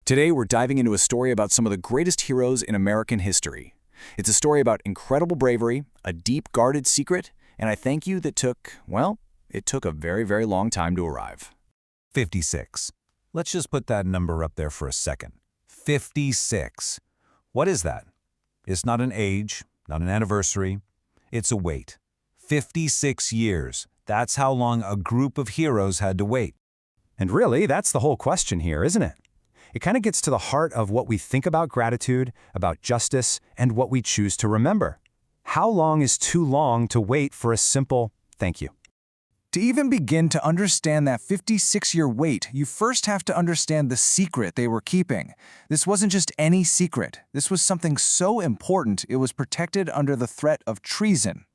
Today, we're diving into a story about some of the greatest heroes in American history. It's a story about incredible bravery, a deep guarded secret, and a thank you that took, well, it took a very, very long time to arrive. 56. Let's just put that number up there for a second. 56. What is that? It's not an age, not an anniversary. It's a wait. 56 years. That's how long a group of heroes had to wait. And really, that's the whole question here, isn't it? It kind of gets to the heart of what we think about gratitude, about justice, and what we choose to remember. How long is too long to wait for a simple thank you? To even begin to understand that 56-year wait, you first have to understand the secret they were keeping. This wasn't just any secret. This was something so important it was protected under the threat of treason.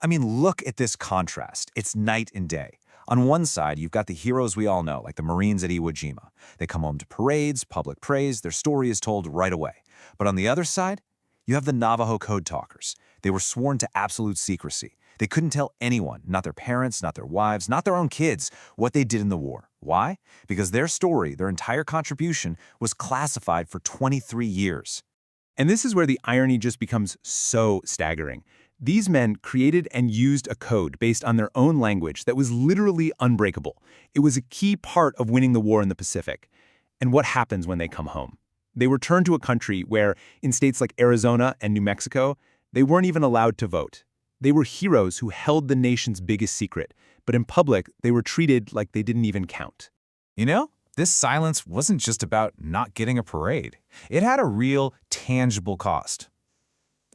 I mean, look at this contrast. It's night and day. On one side, you've got the heroes we all know, like the Marines at Iwo Jima. They come home to parades, public praise, their story is told right away. But on the other side, you have the Navajo Code Talkers. They were sworn to absolute secrecy. They couldn't tell anyone, not their parents, not their wives, not their own kids, what they did in the war. Why? Because their story, their entire contribution, was classified for 23 years. And this is where the irony just becomes so staggering. These men created and used a code based on their own language that was literally unbreakable. It was a key part of winning the war in the Pacific. And what happens when they come home? They return to a country where, in states like Arizona and New Mexico, they weren't even allowed to vote. They were heroes who held the nation's biggest secret, but in public, they were treated like they didn't even count. You know, this silence wasn't just about not getting a parade. It had a real, tangible cost.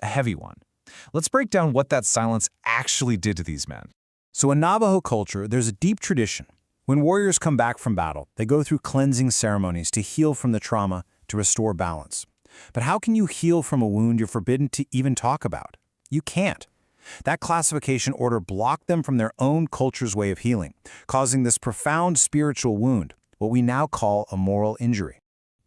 A heavy one. Let's break down what that silence actually did to these men. So in Navajo culture, there's a deep tradition. When warriors come back from battle, they go through cleansing ceremonies to heal from the trauma, to restore balance. But how can you heal from a wound you're forbidden to even talk about? You can't. That classification order blocked them from their own culture's way of healing, causing this profound spiritual wound, what we now call a moral injury.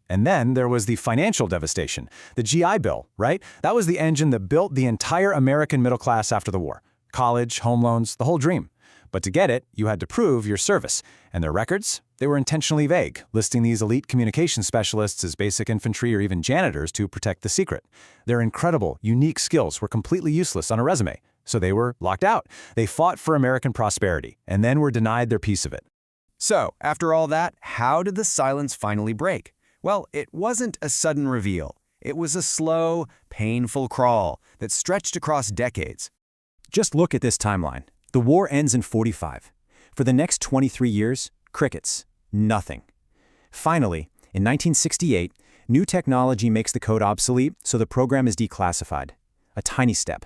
And then there was the financial devastation, the GI Bill, right? That was the engine that built the entire American middle class after the war. College, home loans, the whole dream. But to get it, you had to prove your service. And their records? They were intentionally vague, listing these elite communication specialists as basic infantry or even janitors to protect the secret. Their incredible, unique skills were completely useless on a resume, so they were locked out. They fought for American prosperity, and then were denied their piece of it. So, after all that, how did the silence finally break? Well, it wasn't a sudden reveal. It was a slow, painful crawl that stretched across decades. Just look at this timeline. The war ends in 45. For the next 23 years, crickets. Nothing. Finally, in 1968, new technology makes the code obsolete, so the program is declassified. A tiny step.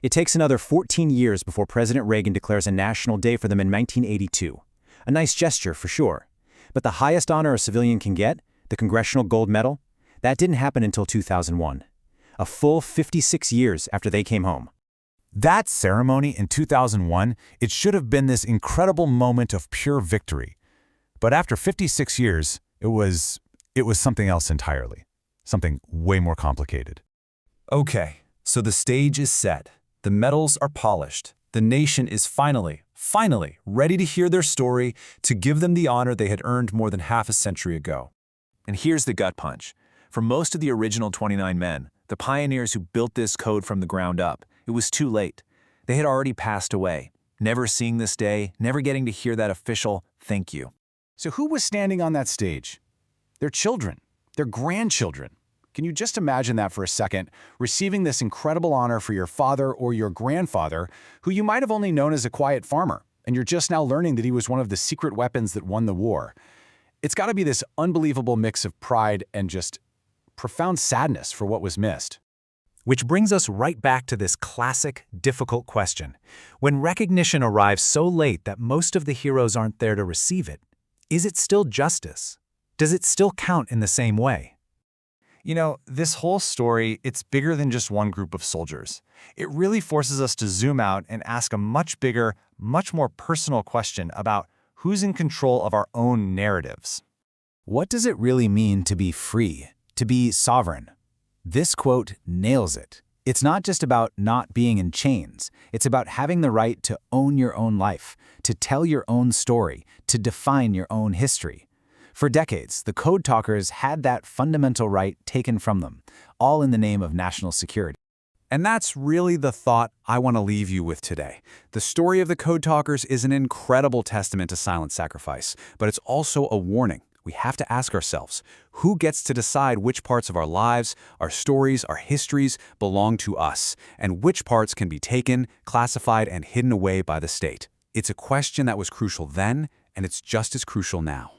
It takes another 14 years before President Reagan declares a national day for them in 1982. A nice gesture, for sure. But the highest honor a civilian can get, the Congressional Gold Medal, that didn't happen until 2001. A full 56 years after they came home. That ceremony in 2001, it should have been this incredible moment of pure victory. But after 56 years, it was something else entirely. Something way more complicated. Okay, so the stage is set. The medals are polished. The nation is finally ready to hear their story, to give them the honor they had earned more than half a century ago. And here's the gut punch. For most of the original 29 men, the pioneers who built this code from the ground up, it was too late. They had already passed away, never seeing this day, never getting to hear that official thank you. So who was standing on that stage? Their children, their grandchildren. Can you just imagine that for a second, receiving this incredible honor for your father or your grandfather, who you might have only known as a quiet farmer, and you're just now learning that he was one of the secret weapons that won the war. It's got to be this unbelievable mix of pride and just profound sadness for what was missed. Which brings us right back to this classic, difficult question. When recognition arrives so late that most of the heroes aren't there to receive it, is it still justice? Does it still count in the same way? You know, this whole story, it's bigger than just one group of soldiers. It really forces us to zoom out and ask a much bigger, much more personal question about who's in control of our own narratives. What does it really mean to be free, to be sovereign? This quote nails it. It's not just about not being in chains. It's about having the right to own your own life, to tell your own story, to define your own history. For decades, the code talkers had that fundamental right taken from them, all in the name of national security. And that's really the thought I want to leave you with today. The story of the Code Talkers is an incredible testament to silent sacrifice, but it's also a warning. We have to ask ourselves, who gets to decide which parts of our lives, our stories, our histories belong to us, and which parts can be taken, classified, and hidden away by the state? It's a question that was crucial then, and it's just as crucial now.